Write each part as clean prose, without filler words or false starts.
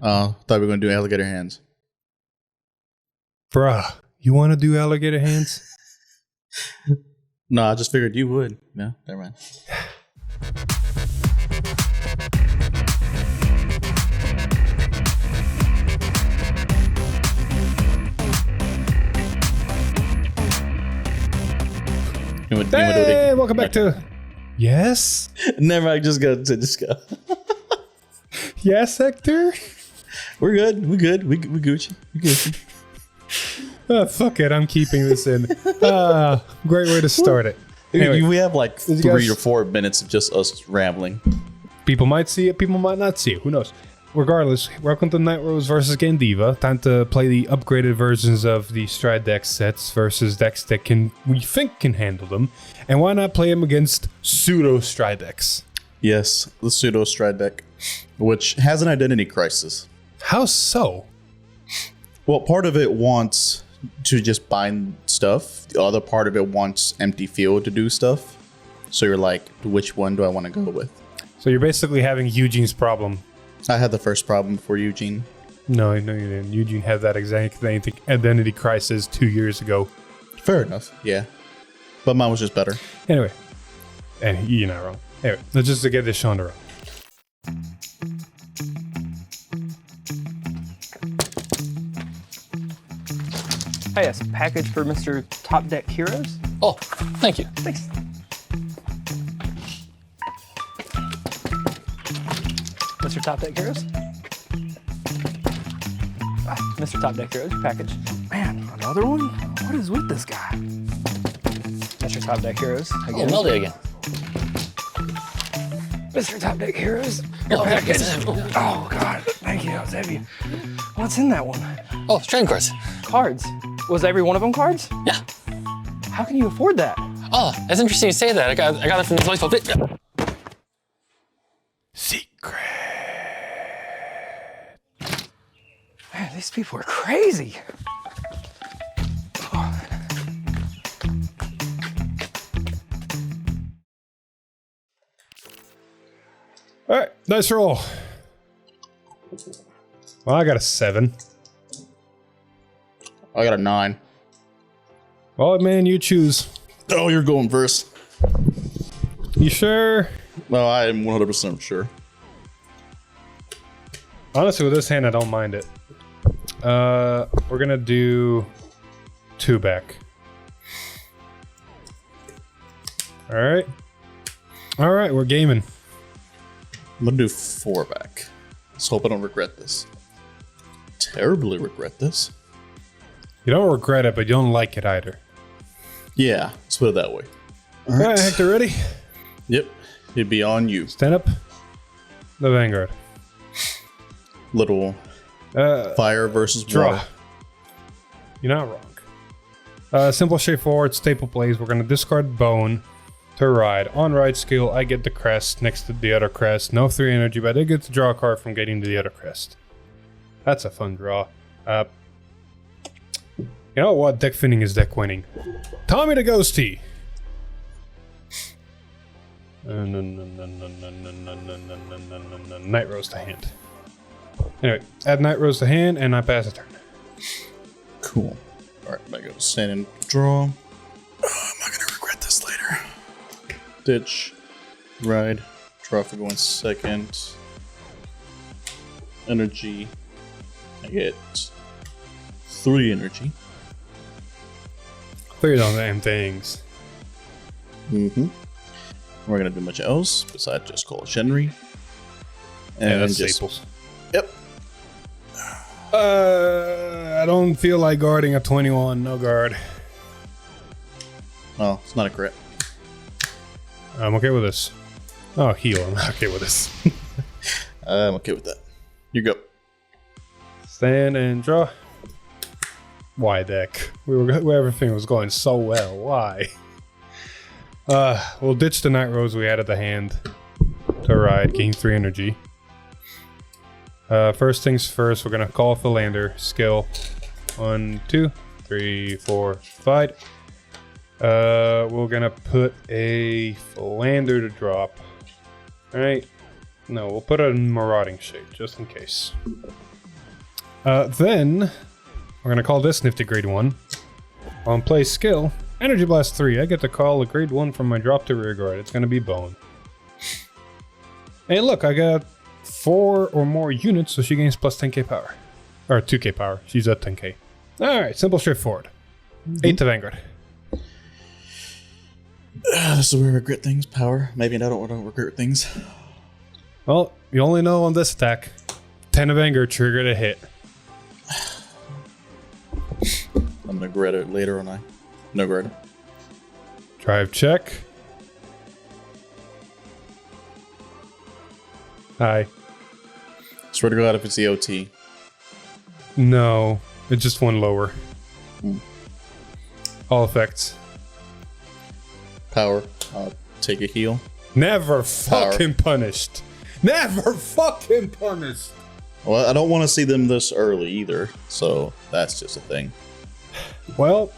Thought we were gonna do alligator hands. Bruh, you want to do alligator hands? No, I just figured you would. No, never mind. Hey, welcome back to... Yes? Never mind, just go. Yes, Hector? We're good. We good. We Gucci. We Gucci. Fuck it, I'm keeping this in. Great way to start it. Anyway, we have like 3 or 4 minutes of just us rambling. People might see it, people might not see it. Who knows? Regardless, welcome to Nightrose versus Gandeeva. Time to play the upgraded versions of the Stride Decksets versus decks that we think can handle them. And why not play them against pseudo Stride decks? Yes, the pseudo Stride deck, which has an identity crisis. How so? Well, part of it wants to just bind stuff. The other part of it wants empty field to do stuff. So you're like, which one do I want to go with? So you're basically having Eugene's problem. I had the first problem for Eugene. No, you didn't. Eugene had that exact identity crisis 2 years ago. Fair enough, yeah. But mine was just better. Anyway, and you're not wrong. Anyway, let's just get this show on the road. Hey, yes, package for Mr. Top Deck Heroes. Oh, thank you. Thanks. Mr. Top Deck Heroes. Mr. Top Deck Heroes, package. Man, another one? What is with this guy? Mr. Top Deck Heroes. Again. Oh, Melody again. Mr. Top Deck Heroes, your package. Oh, God, thank you, that was heavy. What's in that one? Oh, trading cards. Cards. Was every one of them cards? Yeah. How can you afford that? Oh, that's interesting you say that. I got it from this place called Secret. Man, these people are crazy. All right, nice roll. Well, I got a 7. I got a 9. Well, man, you choose. Oh, you're going first. You sure? No, I am 100% sure. Honestly, with this hand, I don't mind it. We're gonna do 2 back. All right, we're gaming. I'm gonna do 4 back. Let's hope I don't regret this. Terribly regret this. You don't regret it, but you don't like it either. Yeah, let's put it that way. All right, Hector, ready? Yep, it'd be on you. Stand up. The Vanguard. Little fire versus draw. water. You're not wrong. Simple, straightforward, staple plays. We're gonna discard bone to ride. On ride skill, I get the crest next to the other crest. No 3 energy, but I get to draw a card from getting to the other crest. That's a fun draw. You know what? Deck finning is deck winning. Tommy the Ghosty. Nightrose to hand. Anyway, add Nightrose to hand, and I pass a turn. Cool. Alright, I go stand and draw. I'm not gonna regret this later. Ditch. Ride. Draw for going second. Energy. I get 3 energy. Clear on damn things. Mm-hmm. We're gonna do much else besides just call Shenry. And Yeah, that's just, staples. Yep. I don't feel like guarding a 21. No guard. Well, it's not a crit. I'm okay with this. Oh, heal. I'm not okay with this. I'm okay with that. You go. Stand and draw. Why deck? Everything was going so well. Why? We'll ditch the Nightrose we had at the hand to ride, gain 3 energy. First things first, we're gonna call Philander. Skill 1, 2, 3, 4, 5. We're gonna put a Philander to drop. Alright. No, we'll put a Marauding Shade just in case. Then we're gonna call this nifty grade 1. On play skill, Energy Blast 3. I get to call a grade 1 from my drop to rear guard. It's gonna be Bone. Hey, look, I got 4 or more units, so she gains plus 10k power. Or 2k power. She's at 10k. Alright, simple, straightforward. 8 to Vanguard. This is where I regret things. Power. Maybe I don't regret things. Well, you only know on this attack. 10 to Vanguard triggered a hit. I'm gonna regret it later on. No regret. Drive check. Hi. Swear to God if it's the OT. No, it's just one lower. All effects. Power. Take a heal. Never Power. fucking punished. Never fucking punished. Well, I don't want to see them this early either, so that's just a thing. Well,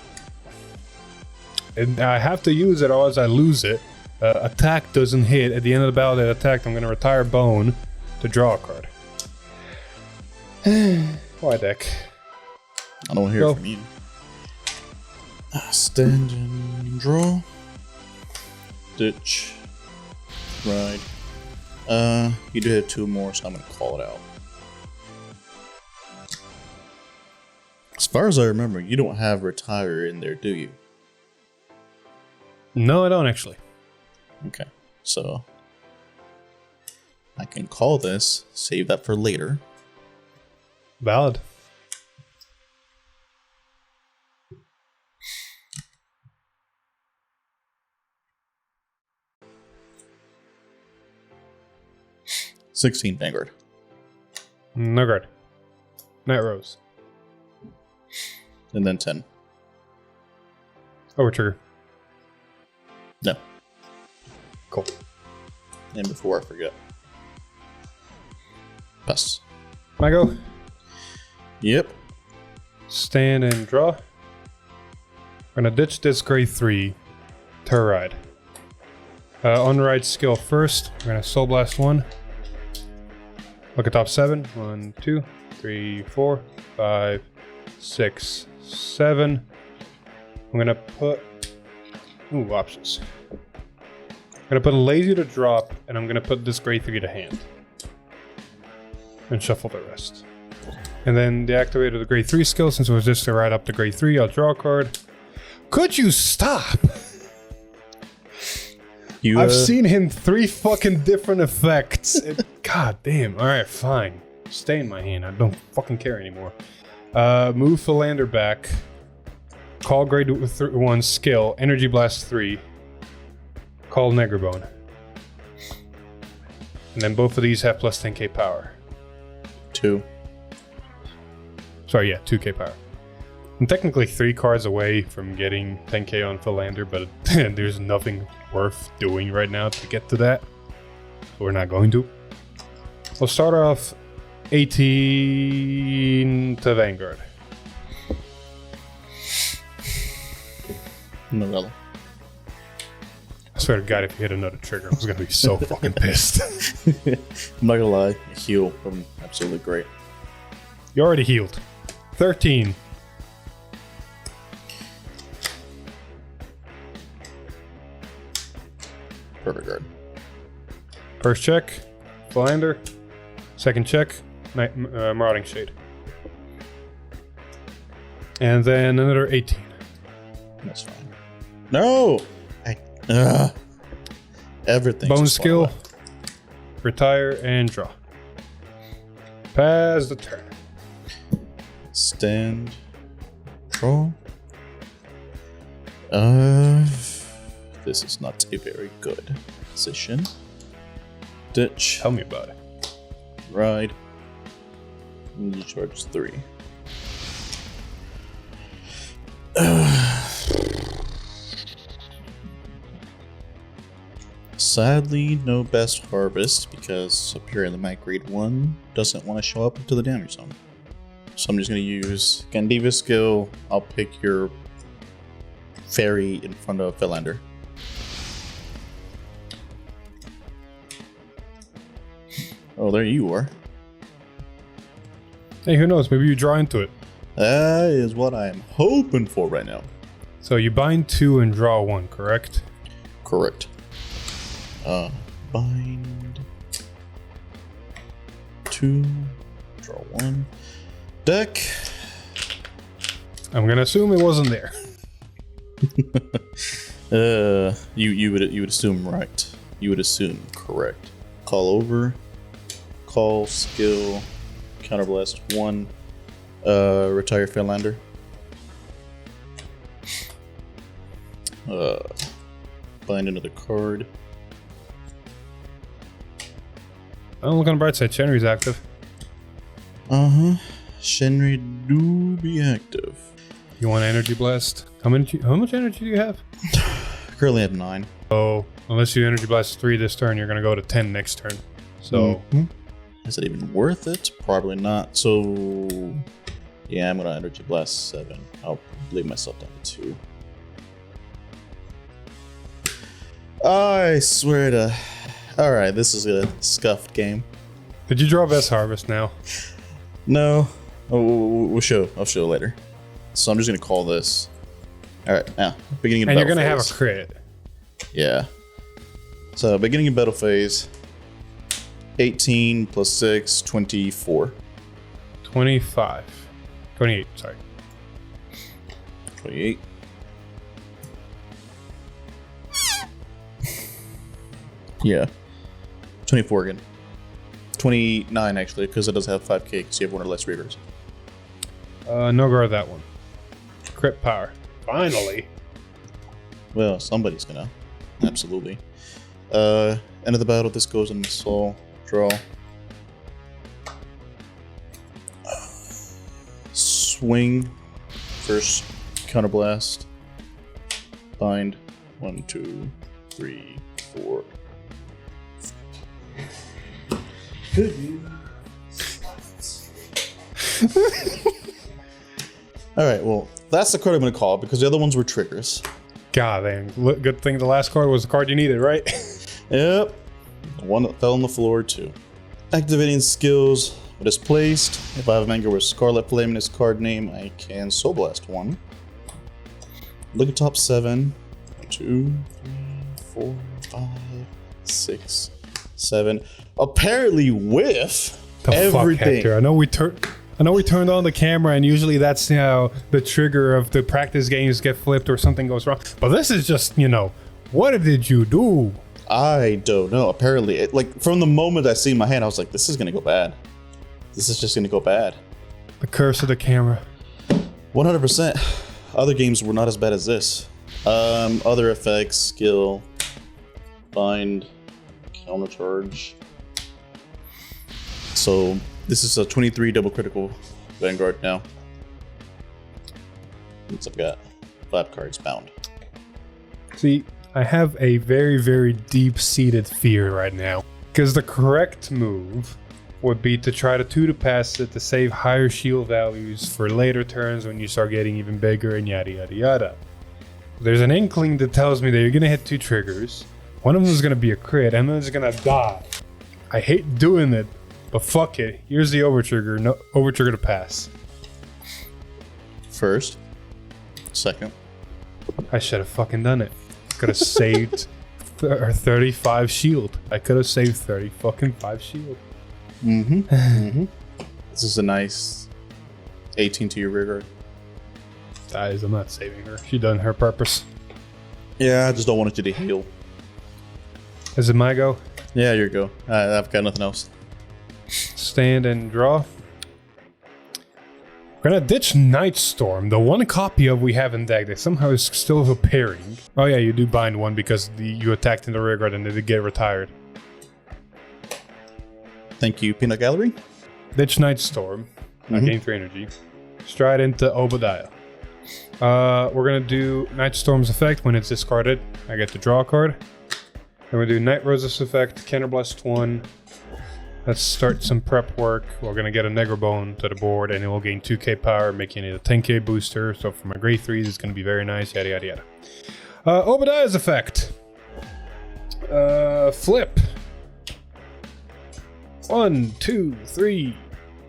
I have to use it or else I lose it. Attack doesn't hit. At the end of the battle that attacked, I'm going to retire Bone to draw a card. Why deck? I don't want to hear Go. it from you. Stand and draw. Ditch. Ride. You do have 2 more, so I'm gonna call it out. As far as I remember, you don't have retire in there, do you? No, I don't actually. Okay, so I can call this, save that for later. Valid. $16 Vanguard. No guard. Nightrose. And then 10. Over trigger. No. Cool. And before I forget. Pass. My go. Yep. Stand and draw. We're gonna ditch this grade 3 to ride. On ride skill first. We're gonna Soul Blast 1. Look at top 7. 1, 2, 3, 4, 5, 6, 7. I'm gonna put options. I'm gonna put a lazy to drop, and I'm gonna put this grade 3 to hand. And shuffle the rest. And then deactivate the grade 3 skill, since it was just to ride up to grade 3, I'll draw a card. Could you stop? I've seen him 3 fucking different effects. God damn. Alright, fine. Stay in my hand. I don't fucking care anymore. Move Philander back. Call grade 1 skill. Energy Blast 3. Call Negerbone. And then both of these have plus 10k power. 2. Sorry, yeah, 2k power. I'm technically 3 cards away from getting 10k on Philander, but there's nothing worth doing right now to get to that. So we're not going to. We'll start off 18 to Vanguard. Novella. I swear to God, if you hit another trigger, I was gonna be so fucking pissed. I'm not gonna lie, heal from absolutely great. You already healed. 13. Perfect guard. First check, Philander. Second check, Marauding Shade. And then another 18. That's fine. No! Everything. Bone skill. Retire and draw. Pass the turn. Stand. Draw. This is not a very good position. Ditch. Tell me about it. Ride. And you charge 3. Sadly, no best harvest because Superior in the Might Grade 1 doesn't want to show up into the damage zone. So I'm just going to use Gandeeva skill. I'll pick your fairy in front of Philander. Oh, there you are. Hey, who knows? Maybe you draw into it. That is what I am hoping for right now. So you bind 2 and draw 1, correct? Correct. Bind 2, draw 1. Deck. I'm gonna assume it wasn't there. You would assume right. You would assume correct. Call over. Call skill. Counterblast 1. Retire Finlander. Bind another card. Oh, look on the bright side. Shenry's active. Shenry do be active. You want energy blast? How much energy do you have? Currently have 9. Oh, unless you energy blast 3 this turn, you're gonna go to 10 next turn. So is it even worth it? Probably not. So yeah, I'm gonna energy blast 7. I'll leave myself down to 2. I swear to. Alright, this is a scuffed game. did you draw best harvest now? No. Oh, I'll show later. So I'm just gonna call this. Alright, now beginning of And battle you're gonna have phase. a crit. Yeah. So beginning of battle phase. 18 plus 6, 24. 25. 28, sorry. 28. Yeah. 24 again. 29 actually, because it does have 5k, because you have 1 or less readers. No guard that one. Crit power. Finally. Well, somebody's gonna. Absolutely. End of the battle, this goes in the soul. Draw. Swing. First counterblast. Bind. 1, 2, 3, 4. Alright, well, that's the card I'm going to call because the other ones were triggers. God dang. Good thing the last card was the card you needed, right? Yep. The one that fell on the floor, too. Activating skills. When it's placed, if I have a Vanguard with Scarlet Flame in its card name, I can Soul Blast 1. Look at top 7. 2, 3, 4, 5, 6, 7. Apparently whiff The everything. fuck, Hector? I know we turned on the camera, and usually that's the trigger of the practice games get flipped or something goes wrong. But this is just what did you do? I don't know. Apparently, from the moment I see my hand, I was like, this is gonna go bad. This is just gonna go bad. The curse of the camera. 100%. Other games were not as bad as this. Other effects, skill, bind, counter charge. So this is a 23 double critical Vanguard now. Since I've got 5 cards bound. See, I have a very, very deep-seated fear right now. Because the correct move would be to try to 2 to pass it to save higher shield values for later turns when you start getting even bigger and yada yada yada. There's an inkling that tells me that you're gonna hit 2 triggers. One of them is gonna be a crit, and then it's gonna die. I hate doing it, but fuck it. Here's the overtrigger. No overtrigger to pass. First. Second. I should have fucking done it. Could have saved 35 shield. I could have saved 30 fucking 5 shield. This is a nice 18 to your rear guard. Guys, I'm not saving her. She done her purpose. Yeah, I just don't want it to heal. Is it my go? Yeah, here you go. I've got nothing else. Stand and draw. We're gonna ditch Nightstorm, the one copy of we have in deck that somehow is still appearing. Oh yeah, you do bind 1 because you attacked in the rear guard and it did get retired. Thank you, Peanut Gallery. Ditch Nightstorm. I gain 3 energy. Stride into Obadiah. We're gonna do Nightstorm's effect when it's discarded. I get to draw a card. Then we do Nightrose's effect, Counterblast 1. Let's start some prep work. We're gonna get a Negrabone to the board and it will gain 2k power, making it a 10k booster. So for my grade 3s, it's gonna be very nice, yada yada yada. Obadiah's effect. Flip. 1, 2, 3,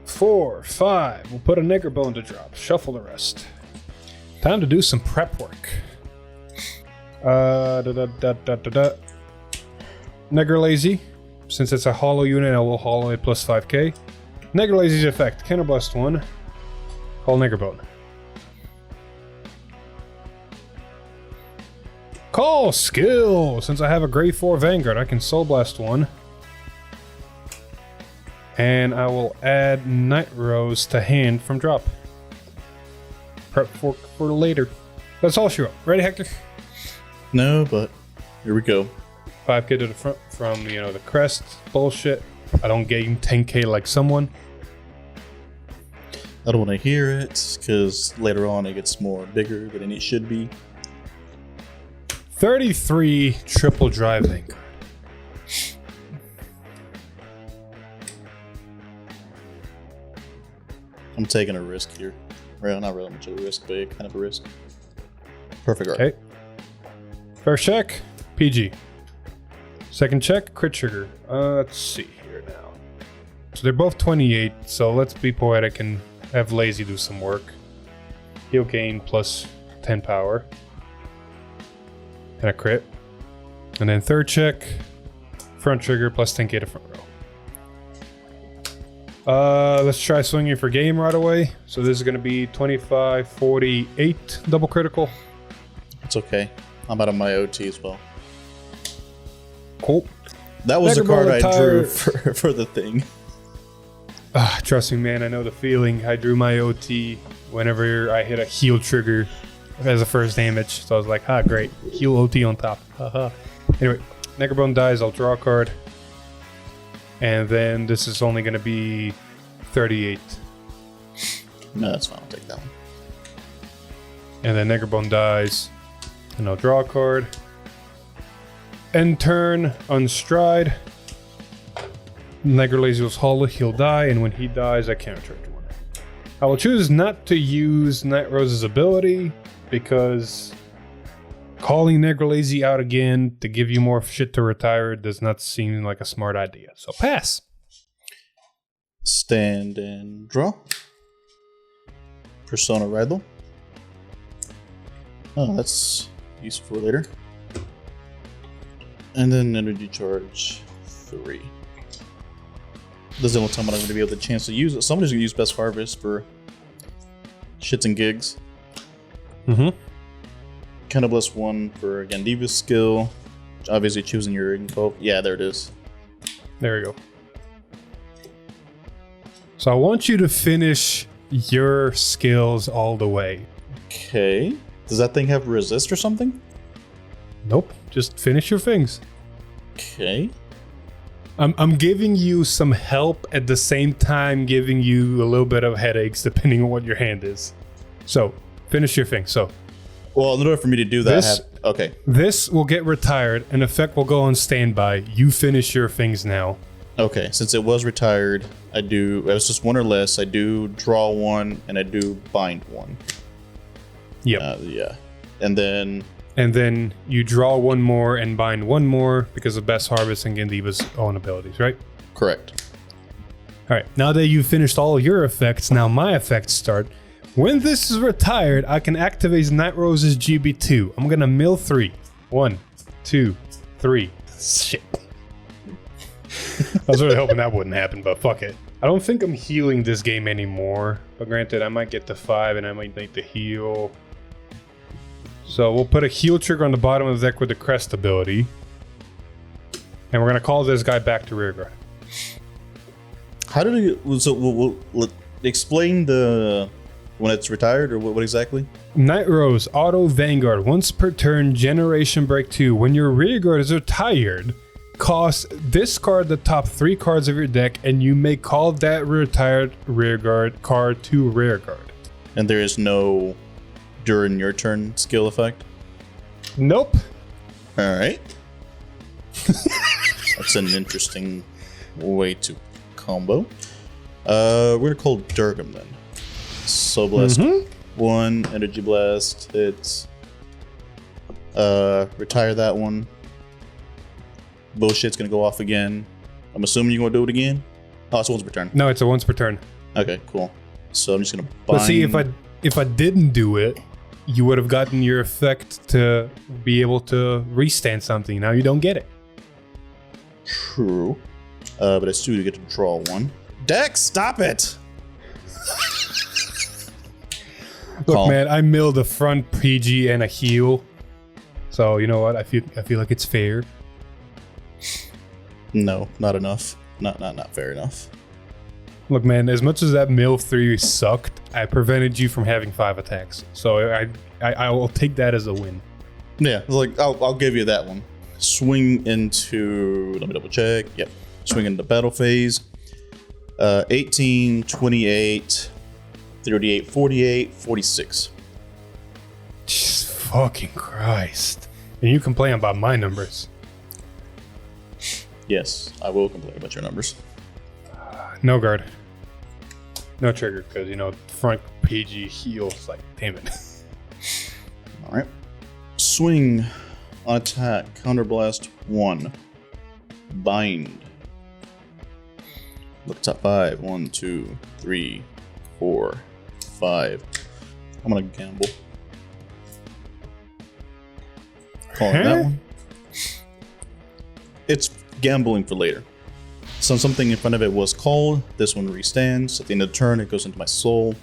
4, 5. We'll put a nigger bone to drop. Shuffle the rest. Time to do some prep work. Nigger Lazy. Since it's a hollow unit, I will hollow it plus 5k. Nigger Lazy's effect. Counterblast 1. Call nigger bone. Call skill! Since I have a grade 4 Vanguard, I can Soul Blast 1. And I will add Nightrose to hand from drop. Prep for later. That's all she wrote. Ready, Hector? No, but here we go. 5k to the front from, the crest. Bullshit. I don't gain 10k like someone. I don't want to hear it, because later on it gets more bigger than it should be. 33 triple drive Vanguard. I'm taking a risk here. Well, not really much of a risk, but kind of a risk. Perfect art. Okay. First check, PG. Second check, crit trigger. Let's see here now. So they're both 28, so let's be poetic and have Lazy do some work. Heal gain plus 10 power. And a crit. And then third check, front trigger plus 10k to front row. Let's try swinging for game right away. So this is going to be 25, 48 double critical. It's okay. I'm out of my OT as well. Cool. That was the Nigger card bone I attire. drew for the thing. Trust me, man, I know the feeling. I drew my OT whenever I hit a heal trigger as a first damage. So I was like, great. Heal OT on top. Anyway, Neckerbone dies, I'll draw a card. And then this is only going to be 38. No, that's fine. I'll take that one. And then Neckerbone dies, and I'll draw a card. End turn, unstride. Nigger Lazy was hollow, he'll die, and when he dies, I countercharge one. I will choose not to use Nightrose's ability because calling Nigger Lazy out again to give you more shit to retire does not seem like a smart idea. So pass. Stand and draw. Persona Rival. Oh, that's useful for later. And then Energy Charge 3. This is the only time I'm going to be able to chance to use it. Somebody's going to use Best Harvest for shits and gigs. Mm-hmm. Kind of plus 1 for Gandeeva's skill. Obviously choosing your info. Yeah, there it is. There we go. So I want you to finish your skills all the way. Okay. Does that thing have resist or something? Nope. Just finish your things. Okay. I'm giving you some help at the same time giving you a little bit of headaches depending on what your hand is. So, finish your thing. So, Well, in order for me to do that, This- okay. this will get retired and effect will go on standby. You finish your things now. Okay, since it was retired, it was just one or less. I do draw 1 and I do bind 1. Yep. Yeah. And then, And then you draw one more and bind one more because of Best Harvest and Gandeeva's own abilities, right? correct. All right, now that you've finished all your effects, now my effects start. When this is retired, I can activate Nightrose's GB2. I'm gonna mill 3. 1, 2, 3. Shit. I was really hoping that wouldn't happen, but fuck it. I don't think I'm healing this game anymore. But granted, I might get to 5 and I might need to heal. So we'll put a heal trigger on the bottom of the deck with the crest ability. And we're gonna call this guy back to rearguard. How did it? So we'll explain the when it's retired or what exactly? Nightrose, auto Vanguard, once per turn, generation break 2. When your rearguard is retired, discard the top 3 cards of your deck and you may call that retired rearguard card to rearguard. And there is no during your turn skill effect. Nope. All right. That's an interesting way to combo. We're gonna call Durgam then. So blast 1, energy blast, hits. Retire that one. Bullshit's gonna go off again. I'm assuming you're gonna do it again. Oh, it's once per turn. No, it's a once per turn. Okay, cool. So I'm just gonna bind. But see, if I didn't do it, you would have gotten your effect to be able to restand something. Now you don't get it. True. But it's 2 to get to draw 1. Dex, stop it! Look, Calm. man, I milled a front PG and a heal. So you know what? I feel like it's fair. No, not enough. Not fair enough. Look, man, as much as that mill 3 sucked, I prevented you from having 5 attacks. So I will take that as a win. Yeah, like I'll give you that one. Swing into, let me double check. Yep. Swing into battle phase. 18, 28, 38, 48, 46. Jesus fucking Christ. And you complain about my numbers. Yes, I will complain about your numbers. No guard. No trigger, because, you know, front PG heals, like, damn it. Alright. Swing on attack. Counterblast 1. Bind. Look top 5. 1, 2, 3, 4, 5. I'm gonna gamble. Calling that one. It's gambling for later. So something in front of it was called. This one restands. At the end of the turn, it goes into my soul.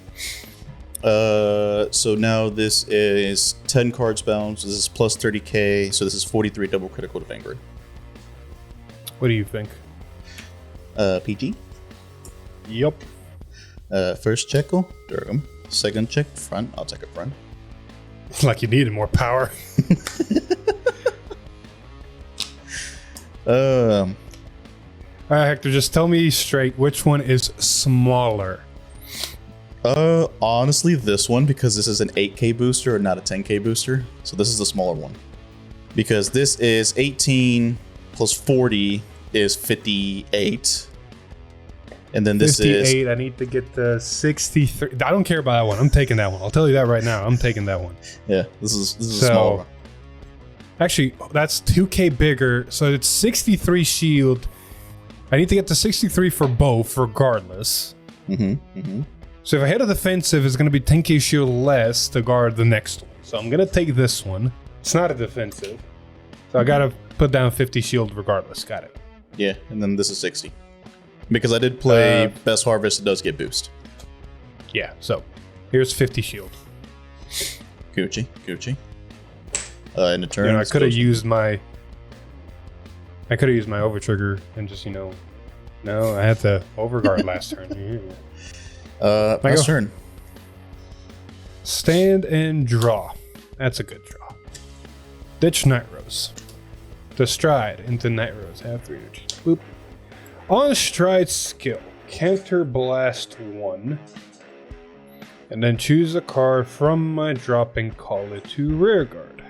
So now this is 10 cards bound. So this is plus 30k. So this is 43 double critical to Vanguard. What do you think? PG. Yup. First check, Durham. Second check, front. I'll take it front. Like you needed more power. All right, Hector, just tell me straight, which one is smaller? Honestly, this one, because this is an 8k booster and not a 10k booster. So this is the smaller one. Because this is 18 plus 40 is 58. And then this 58, I need to get the 63. I don't care about that one. I'm taking that one. I'll tell you that right now. I'm taking that one. Yeah, this is a smaller one. Actually, that's 2k bigger. So it's 63 shield. I need to get to 63 for both, regardless. So if I hit a defensive, it's going to be 10k shield less to guard the next one. So I'm going to take this one. It's not a defensive. So I got to put down 50 shield regardless. Got it. Yeah, and then this is 60. Because I did play Best Harvest, it does get boost. Yeah, so here's 50 shield. Gucci. In the turn, You know, I could have used my over trigger and just, you know, no, I had to overguard last turn. Last turn. Stand and draw. That's a good draw. Ditch Nightrose. To Stride into Nightrose. Have 3 energy. Boop. On Stride skill, counter blast 1. And then choose a card from my drop and call it to rearguard.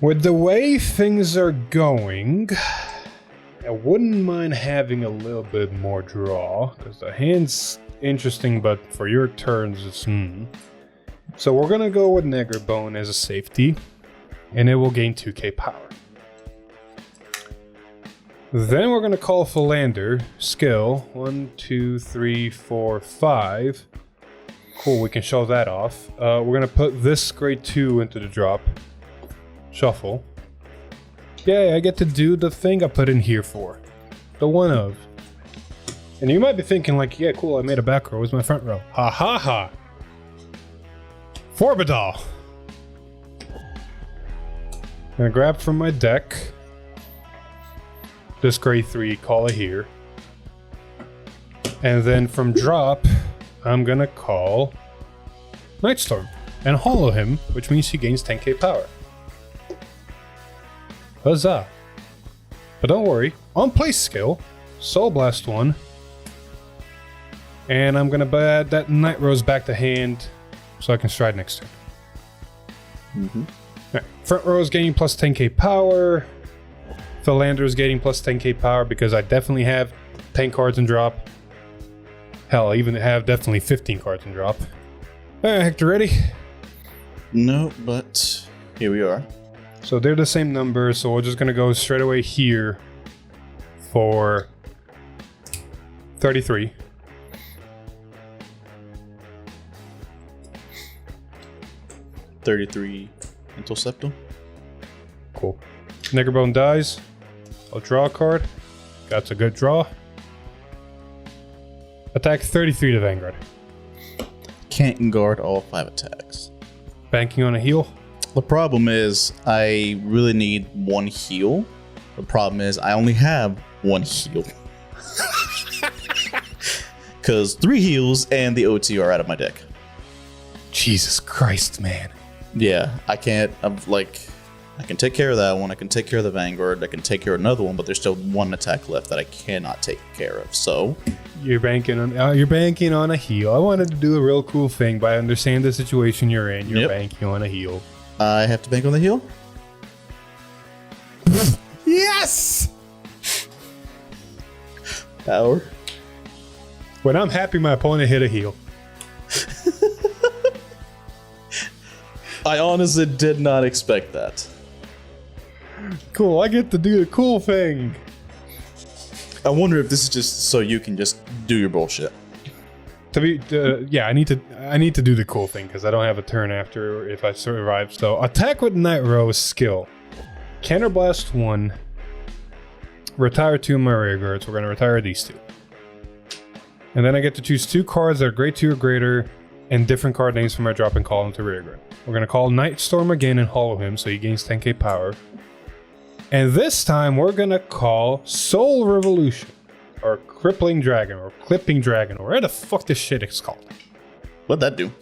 With the way things are going, I wouldn't mind having a little bit more draw, because the hand's interesting, but for your turns, it's So we're going to go with Negerbone as a safety, and it will gain 2k power. Then we're going to call Philander, skill, 1, 2, 3, 4, 5. Cool, we can show that off. We're going to put this grade 2 into the drop. Shuffle. Yay, I get to do the thing I put in here for. The one of. And you might be thinking like, yeah, cool, I made a back row. Where's my front row? Ha ha ha. Forbidal. I'm going to grab from my deck this grade 3, call it here. And then from drop, I'm gonna call Nightstorm and hollow him, which means he gains 10k power. Huzzah. But don't worry, on place skill, Soul Blast 1. And I'm gonna add that Nightrose back to hand so I can stride next turn. Alright, front row is gaining plus 10k power. Philander is getting plus 10k power because I definitely have 10 cards in drop. Hell, I even have definitely 15 cards in drop. Alright, Hector, ready? No, but here we are. So they're the same number, so we're just gonna go straight away here for 33. 33 Mental Septum. Cool. Neckerbone dies. I'll draw a card. That's a good draw. Attack 33 to Vanguard. Can't guard all 5 attacks. Banking on a heal. The problem is I really need 1 heal. The problem is I only have 1 heal. Because 3 heals and the OT are out of my deck. Jesus Christ, man. Yeah, I can't. I can take care of that one. I can take care of the Vanguard. I can take care of another one, but there's still 1 attack left that I cannot take care of. So You're banking on a heal. I wanted to do a real cool thing, but I understand the situation you're in. You're banking on a heal. I have to bank on the heal. Yes! Power. When I'm happy my opponent hit a heal. I honestly did not expect that. Cool, I get to do the cool thing. I wonder if this is just so you can just do your bullshit. Yeah, I need to do the cool thing because I don't have a turn after if I survive. So attack with Nightrose skill. Counterblast 1. Retire 2 of my rear guards. We're gonna retire these 2. And then I get to choose 2 cards that are grade 2 or greater and different card names from my drop and call into rear guard. We're gonna call Nightstorm again and hollow him so he gains 10k power. And this time we're gonna call Soul Revolution. Or Crippling Dragon, or Clipping Dragon, or whatever the fuck this shit is called. What'd that do?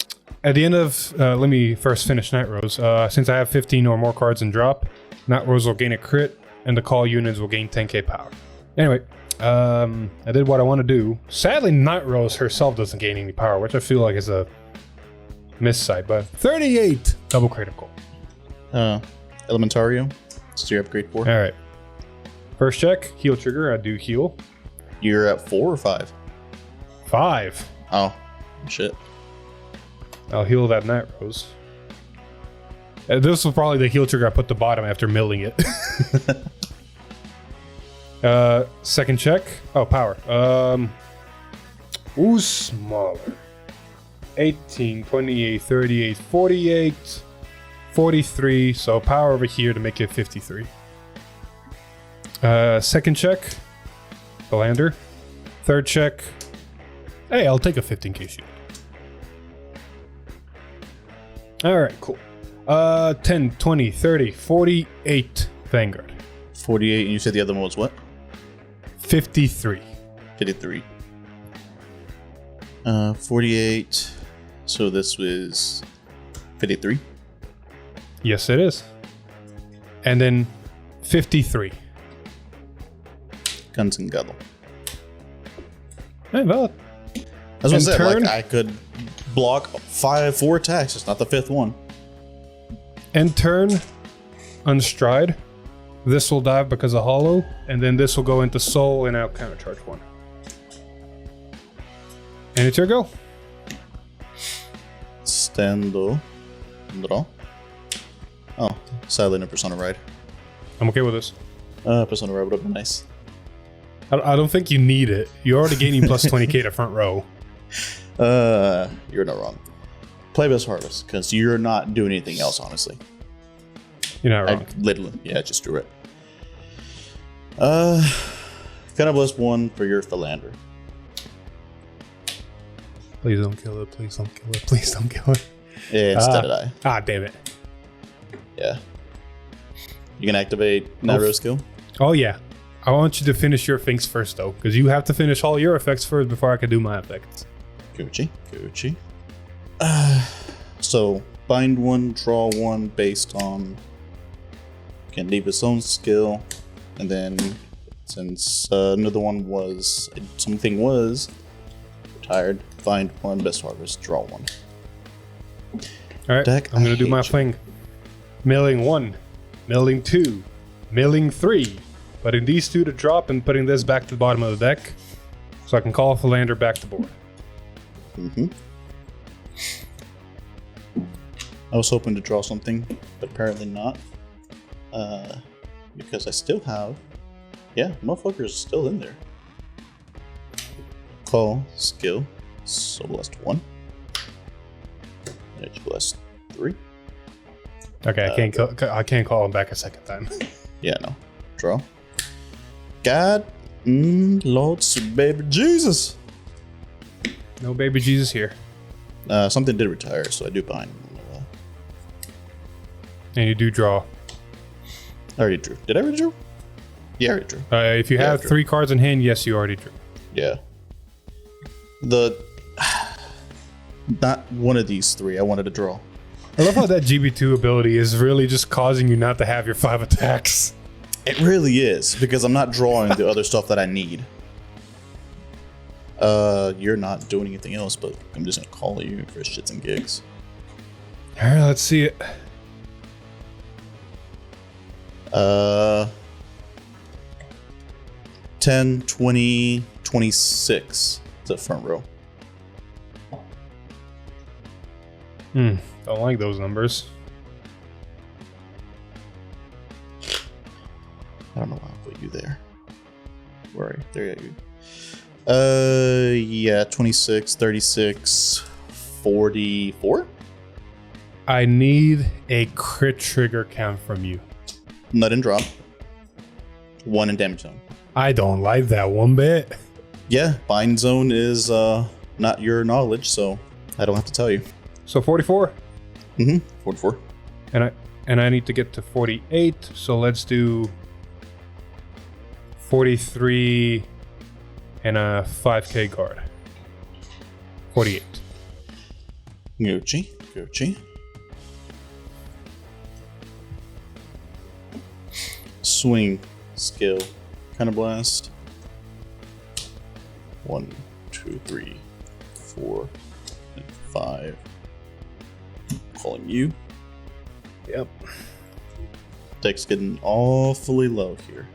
At the end of, let me first finish Nightrose. Since I have 15 or more cards in drop, Nightrose will gain a crit, and the call units will gain 10k power. Anyway, I did what I want to do. Sadly, Nightrose herself doesn't gain any power, which I feel like is a miss side, but 38! Double critical. Elementario. It's your upgrade 4. Alright. First check, heal trigger, I do heal. You're at 4 or 5? 5. Oh, shit. I'll heal that Nightrose. This was probably the heal trigger I put the bottom after milling it. Second check. Oh, power. Ooh, smaller. 18, 28, 38, 48, 43. So power over here to make it 53. Second check. Philander. Third check. Hey, I'll take a 15k shield. Alright, cool. 10, 20, 30, 48 Vanguard. 48, and you said the other one was what? 53. 53. 48. So this was 53. Yes, it is. And then 53. Guns and Guddle. Hey, well. As I said, turn, like I could block 4 attacks. It's not the 5th one. End turn on Stride. This will dive because of Hollow, and then this will go into Soul, and I'll countercharge 1. And it's your go. Stando. Draw. Oh, sadly no Persona Ride. I'm okay with this. Persona Ride would have been nice. I don't think you need it. You're already gaining plus 20k to front row. You're not wrong. Play Best Harvest, because you're not doing anything else, honestly. You're not wrong. I just drew it. Kind of bless 1 for your Philander. Please don't kill it. Please don't kill it. Please don't kill it. Yeah, instead of I. Ah, damn it. Yeah. You can activate Nightrose skill? Oh, yeah. I want you to finish your things first, though, because you have to finish all your effects first before I can do my effects. Gucci. So, bind 1, draw 1 based on Gandeeva's own skill, and then since another one was retired, bind 1, Best Harvest, draw 1. Alright, Deck, I'm going to I do my hate you. thing. Milling 1, milling 2, milling 3. Putting these 2 to drop and putting this back to the bottom of the deck so I can call Philander back to board. I was hoping to draw something, but apparently not. Because I still have... Yeah, motherfucker's still in there. Call, skill, so blessed 1. Edge blessed 3. Okay, I can't call him back a second time. Yeah, no. Draw. God, Lord, baby Jesus. No baby Jesus here. Something did retire, so I do bind. And you do draw. I already drew. Did I already draw? Yeah, I already drew. If you have 3 cards in hand, yes, you already drew. Yeah. Not one of these 3. I wanted to draw. I love how that GB2 ability is really just causing you not to have your 5 attacks. It really is, because I'm not drawing the other stuff that I need. You're not doing anything else, but I'm just gonna call you for shits and gigs. Alright, let's see it. 10, 20, 26. It's a front row. Don't like those numbers. I don't know why I put you there. Where are you? There you go. Yeah, 26, 36, 44? I need a crit trigger count from you. Nut and drop. 1 in damage zone. I don't like that one bit. Yeah, bind zone is not your knowledge, so I don't have to tell you. So 44. 44. And I need to get to 48. So let's do 43 and a 5k guard. 48. Gucci. Swing skill. Kind of blast. 1, 2, 3, 4, and 5. Calling you. Yep. Deck's getting awfully low here.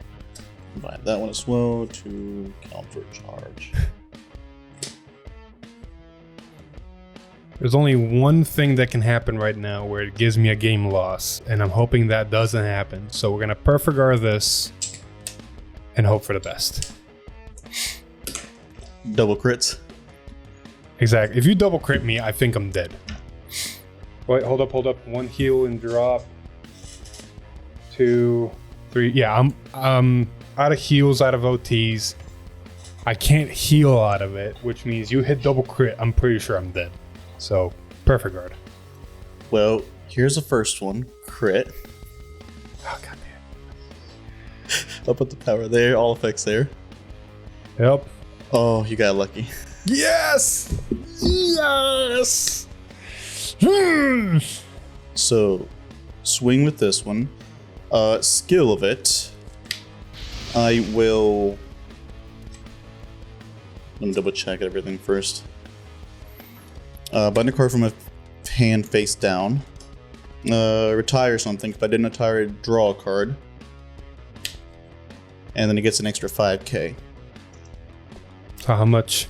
Combine that one as well to counter charge. There's only one thing that can happen right now where it gives me a game loss, and I'm hoping that doesn't happen. So we're gonna perfect guard this and hope for the best. Double crits. Exactly. If you double crit me, I think I'm dead. Wait, hold up. 1 heal and drop. 2, 3. Yeah, I'm out of heals, out of OTs. I can't heal out of it, which means you hit double crit, I'm pretty sure I'm dead. So, perfect guard. Well, here's the first one. Crit. Oh, goddamn. I'll put the power there, all effects there. Yep. Oh, you got lucky. Yes! Yes! So, swing with this one. Skill of it. I will... Let me double check everything first. Bind a card from a hand face down. Retire something. If I didn't retire, draw a card. And then it gets an extra 5k. So how much?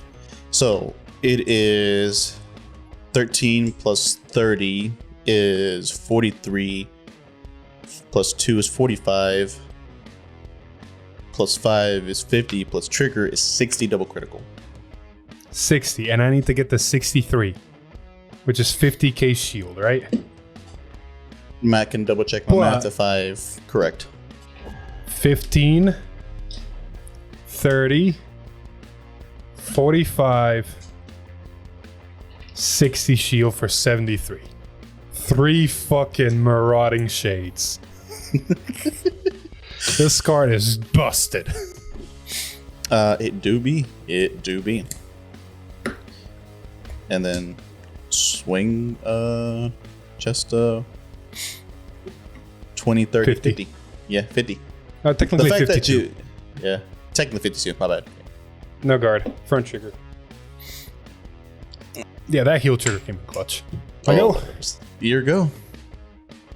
So it is 13 plus 30 is 43. Plus 2 is 45. Plus 5 is 50. Plus trigger is 60 double critical. 60, and I need to get to 63, which is 50k shield, right? Matt can double check my math if I've correct. 15, 30, 45, 60 shield for 73. 3 fucking marauding shades. This card is busted. It do be. And then swing just 20, 30, 50. Yeah, 50. Technically the fact 52. that you, yeah, technically 52, my bad. No guard, front trigger. Yeah, that heal trigger came in clutch. I go. Here go.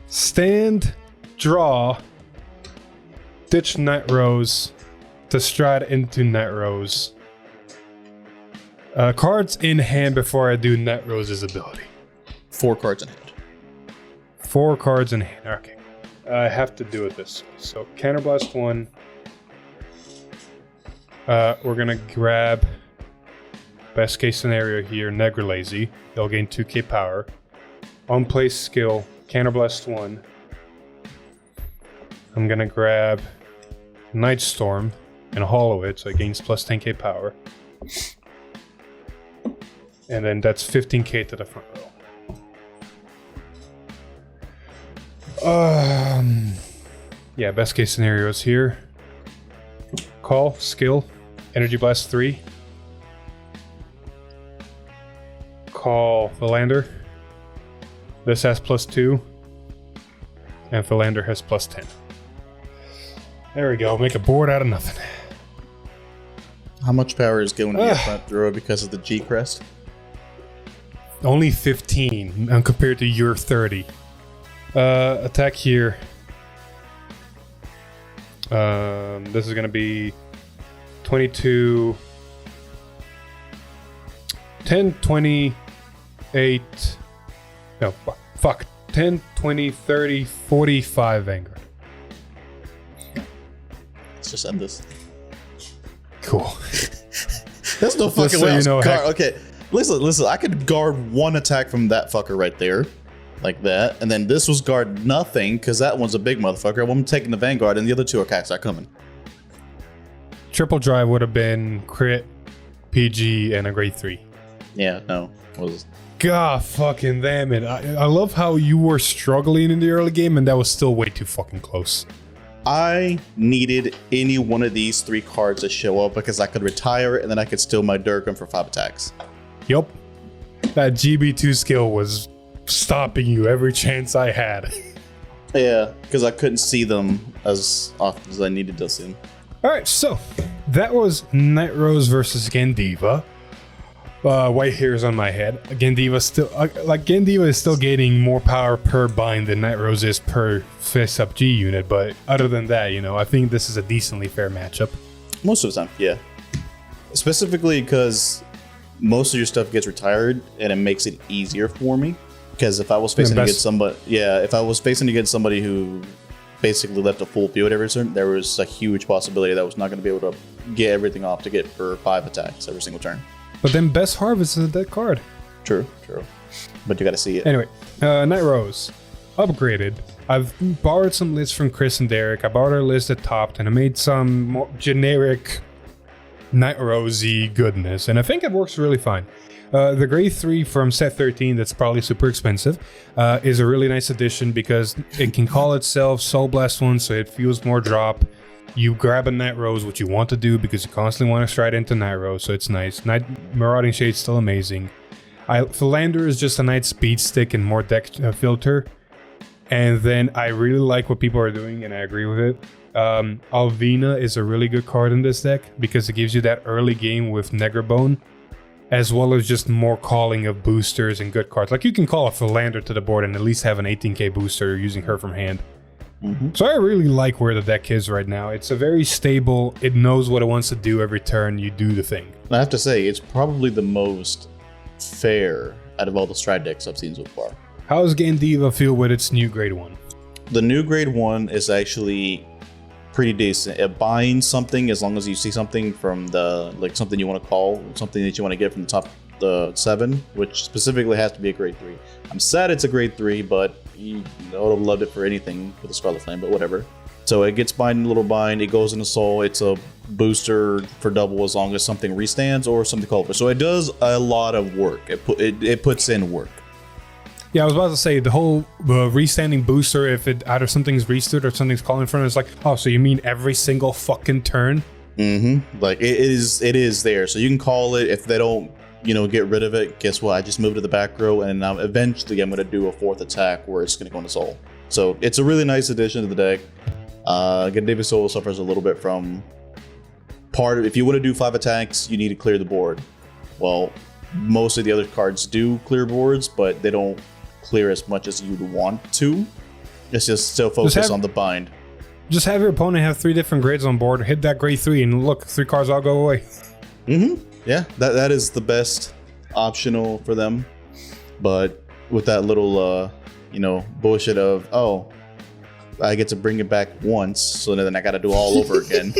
Stand, draw, ditch Nightrose to stride into Nightrose. Cards in hand before I do Nightrose's ability. 4 cards in hand. 4 cards in hand. Okay. I have to do it this way. So counterblast 1. We're gonna grab best case scenario here, Negralazy. They'll gain 2k power. On place skill, counterblast 1. I'm gonna grab Night Storm and hollow it, so it gains plus 10k power. And then that's 15k to the front row. Yeah, best case scenario is here. Call, skill, Energy Blast 3. Call Philander. This has plus 2. And Philander has plus 10. There we go, make a board out of nothing. How much power is going to your front row because of the G crest? Only 15 compared to your 30. Attack here. This is gonna be 22, 10, 28. No, fuck. 10, 20, 30, 45 Vanguard. Let's just end this. Cool. There's no fucking so way. you know, Okay, listen. I could guard one attack from that fucker right there, like that, and then this was guard nothing because that one's a big motherfucker. I'm taking the Vanguard, and the other two attacks are coming. Triple drive would have been crit, PG, and a grade 3. Yeah, no. God fucking damn it. I love how you were struggling in the early game, and that was still way too fucking close. I needed any one of these 3 cards to show up because I could retire it and then I could steal my Durkin for 5 attacks. Yup. That GB2 skill was stopping you every chance I had. Yeah, because I couldn't see them as often as I needed to see them. Alright, so that was Nightrose versus Gandeeva. White hairs on my head. Gandeeva still, Gandeeva is still gaining more power per bind than Nightrose is per fist up G unit, but other than that, you know, I think this is a decently fair matchup. Most of the time, yeah. Specifically because most of your stuff gets retired and it makes it easier for me. Because if I was facing against somebody who basically left a full field every turn, there was a huge possibility that I was not going to be able to get everything off to get for 5 attacks every single turn. But then Best Harvest is a dead card. True. But you got to see it. Anyway, Nightrose. Upgraded. I've borrowed some lists from Chris and Derek. I borrowed a list that topped, and I made some more generic Nightrose-y goodness, and I think it works really fine. The grade 3 from set 13, that's probably super expensive, is a really nice addition because it can call itself Soul Blast 1, so it feels more drop. You grab a Nightrose, what you want to do, because you constantly want to stride into Nightrose, so it's nice. Marauding Shade's still amazing. Philander is just a nice speed stick and more deck filter. And then I really like what people are doing, and I agree with it. Alvina is a really good card in this deck because it gives you that early game with Negerbone, as well as just more calling of boosters and good cards. Like you can call a Philander to the board and at least have an 18k booster using her from hand. So I really like where the deck is right now. It's a very stable, it knows what it wants to do every turn, you do the thing. I have to say, it's probably the most fair out of all the Stride decks I've seen so far. How does Gandeeva feel with its new grade 1? The new grade 1 is actually pretty decent. It binds something as long as you see something from the, like something you want to call, something that you want to get from the top the 7, which specifically has to be a grade 3. I'm sad it's a grade 3, but you would have loved it for anything with the Scarlet Flame, but whatever. So it gets bind, a little bind, it goes into Soul, it's a booster for double as long as something restands or something called for. So it does a lot of work. It puts in work. Yeah, I was about to say, the whole restanding booster, if it either something's restood or something's calling for it, it's like, oh, so you mean every single fucking turn? Like, it is there. So you can call it. If they don't, get rid of it, guess what? I just moved to the back row, and now eventually I'm going to do a 4th attack where it's going to go into Soul. So it's a really nice addition to the deck. Gandeeva Soul suffers a little bit from if you want to do 5 attacks, you need to clear the board. Well, most of the other cards do clear boards, but they don't clear as much as you'd want to. It's just still focus on the bind. Just have your opponent have 3 different grades on board, hit that grade 3, and look, 3 cards all go away. Yeah, that is the best optional for them. But with that little, bullshit of, oh, I get to bring it back once, so then I got to do all over again.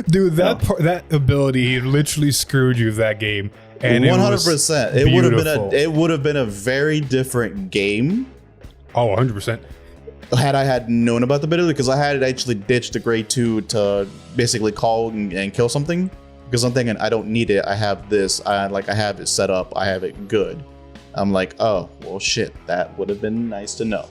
Dude, that ability literally screwed you that game. And 100%. It would have been a very different game. Oh, 100%. had I had known about the beta, because I had actually ditched the grade 2 to basically call and kill something, because I'm thinking I don't need it. I have this. I have it set up. I have it good. I'm like, oh well, shit. That would have been nice to know.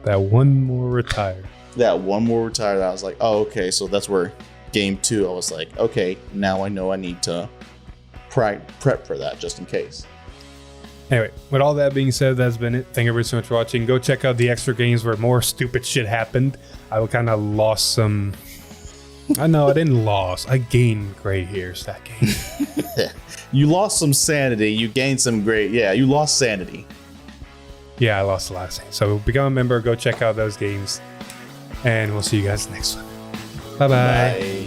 That one more retire. That one more retire. I was like, oh okay. So that's where game 2. I was like, okay, now I know I need to prep for that just in case. Anyway, with all that being said, that's been it. Thank you very so much for watching. Go check out the extra games where more stupid shit happened. I kind of lost some. I know I didn't lose. I gained gray hairs that game. You lost some sanity. You gained some great. Yeah, you lost sanity. Yeah, I lost the last game. So become a member. Go check out those games, and we'll see you guys next one. Bye-bye. Bye.